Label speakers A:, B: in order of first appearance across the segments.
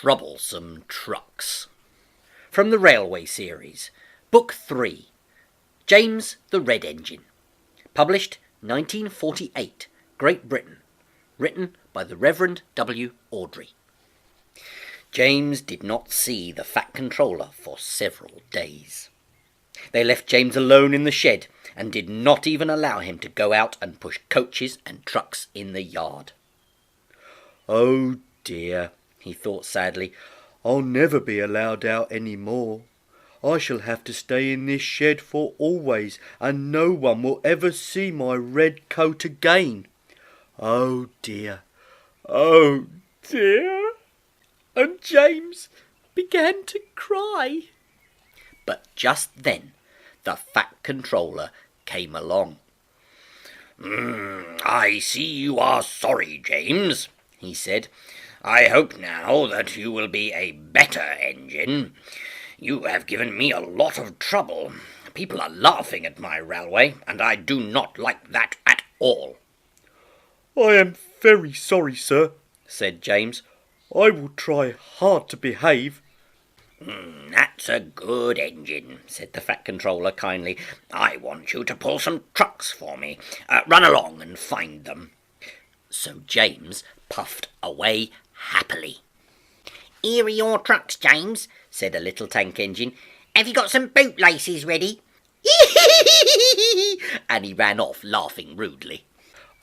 A: Troublesome Trucks. From the Railway Series, Book 3, James the Red Engine. Published 1948, Great Britain. Written by the Reverend W. Awdry. James did not see the Fat Controller for several days. They left James alone in the shed and did not even allow him to go out and push coaches and trucks in the yard.
B: "Oh dear," he thought sadly, "I'll never be allowed out any more. I shall have to stay in this shed for always, and no one will ever see my red coat again. Oh dear, oh dear." And James began to cry.
A: But just then the Fat Controller came along.
C: I see you are sorry, James," he said. "I hope now that you will be a better engine. You have given me a lot of trouble. People are laughing at my railway, and I do not like that at all."
B: "I am very sorry, sir," said James. "I will try hard to behave."
C: "That's a good engine," said the Fat Controller kindly. "I want you to pull some trucks for me. Run along and find them."
A: So James puffed away happily.
D: "Here are your trucks, James," said a little tank engine. "Have you got some bootlaces ready?"
A: And he ran off laughing rudely.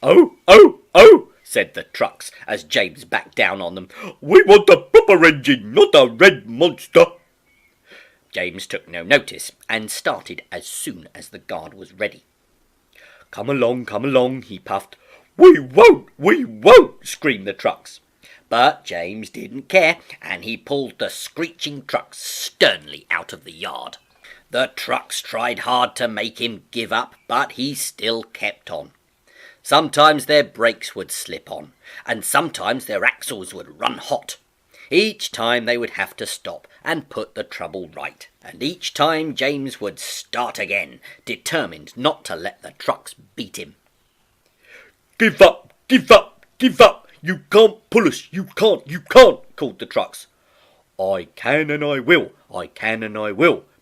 B: "Oh, oh, oh," said the trucks as James backed down on them. "We want a proper engine, not a red monster."
A: James took no notice and started as soon as the guard was ready.
B: Come along," he puffed. We won't," screamed the trucks.
A: But James didn't care, and he pulled the screeching trucks sternly out of the yard. The trucks tried hard to make him give up, but he still kept on. Sometimes their brakes would slip on, and sometimes their axles would run hot. Each time they would have to stop and put the trouble right, and each time James would start again, determined not to let the trucks beat him.
B: Give up! You can't pull us, you can't, called the trucks. I can and I will,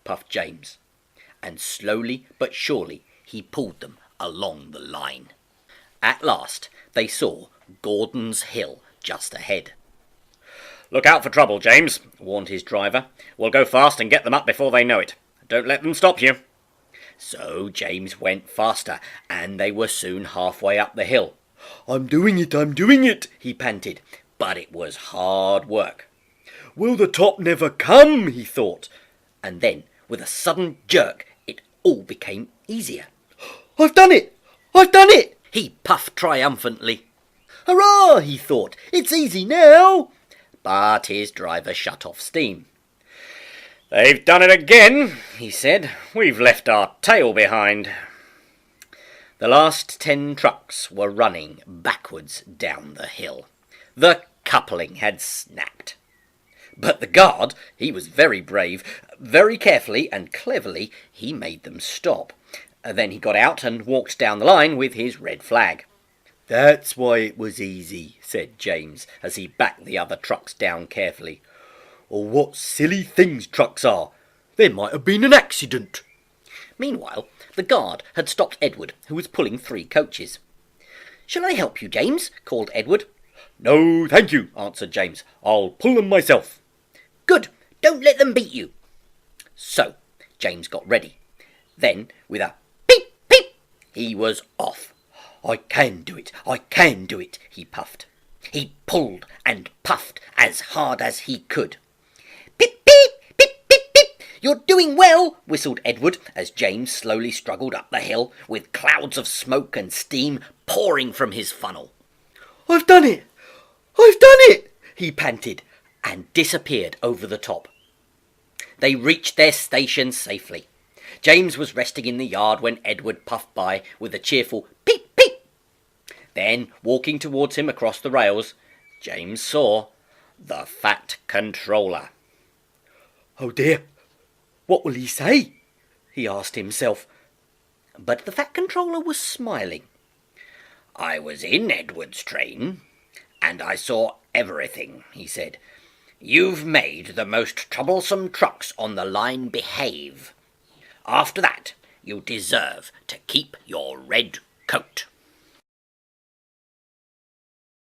B: puffed James. And slowly but surely he pulled them along the line. At last they saw Gordon's Hill just ahead.
C: "Look out for trouble, James," warned his driver. "We'll go fast and get them up before they know it. Don't let them stop you."
A: So James went faster, and they were soon halfway up the hill.
B: I'm doing it,
A: he panted, but it was hard work.
B: Will the top never come, he thought.
A: And then, with a sudden jerk, it all became easier.
B: I've done it!
A: He puffed triumphantly.
B: Hurrah, he thought, it's easy now.
A: But his driver shut off steam.
C: "They've done it again," he said. "We've left our tail behind."
A: The last 10 trucks were running backwards down the hill. The coupling had snapped. But the guard, he was very brave. Very carefully and cleverly he made them stop. Then he got out and walked down the line with his red flag.
B: That's why it was easy,
A: said James, as he backed the other trucks down carefully.
B: Oh, what silly things trucks are. There might have been an accident.
A: Meanwhile, the guard had stopped Edward, who was pulling 3 coaches. "Shall I help you, James?" called Edward.
B: "No, thank you," answered James. "I'll pull them myself."
D: "Good. Don't let them beat you."
A: So James got ready. Then, with a peep, peep, he was off. I can do it, he puffed. He pulled and puffed as hard as he could.
D: "Pip, pip, pip, pip, pip. You're doing well," whistled Edward, as James slowly struggled up the hill, with clouds of smoke and steam pouring from his funnel.
B: I've done it, he panted,
A: and disappeared over the top. They reached their station safely. James was resting in the yard when Edward puffed by with a cheerful peep, peep. Then, walking towards him across the rails, James saw the Fat Controller.
B: Oh dear, what will he say? He asked himself.
A: But the Fat Controller was smiling.
C: "I was in Edward's train, and I saw everything," he said. You've made the most troublesome trucks on the line behave. After that, you deserve to keep your red coat.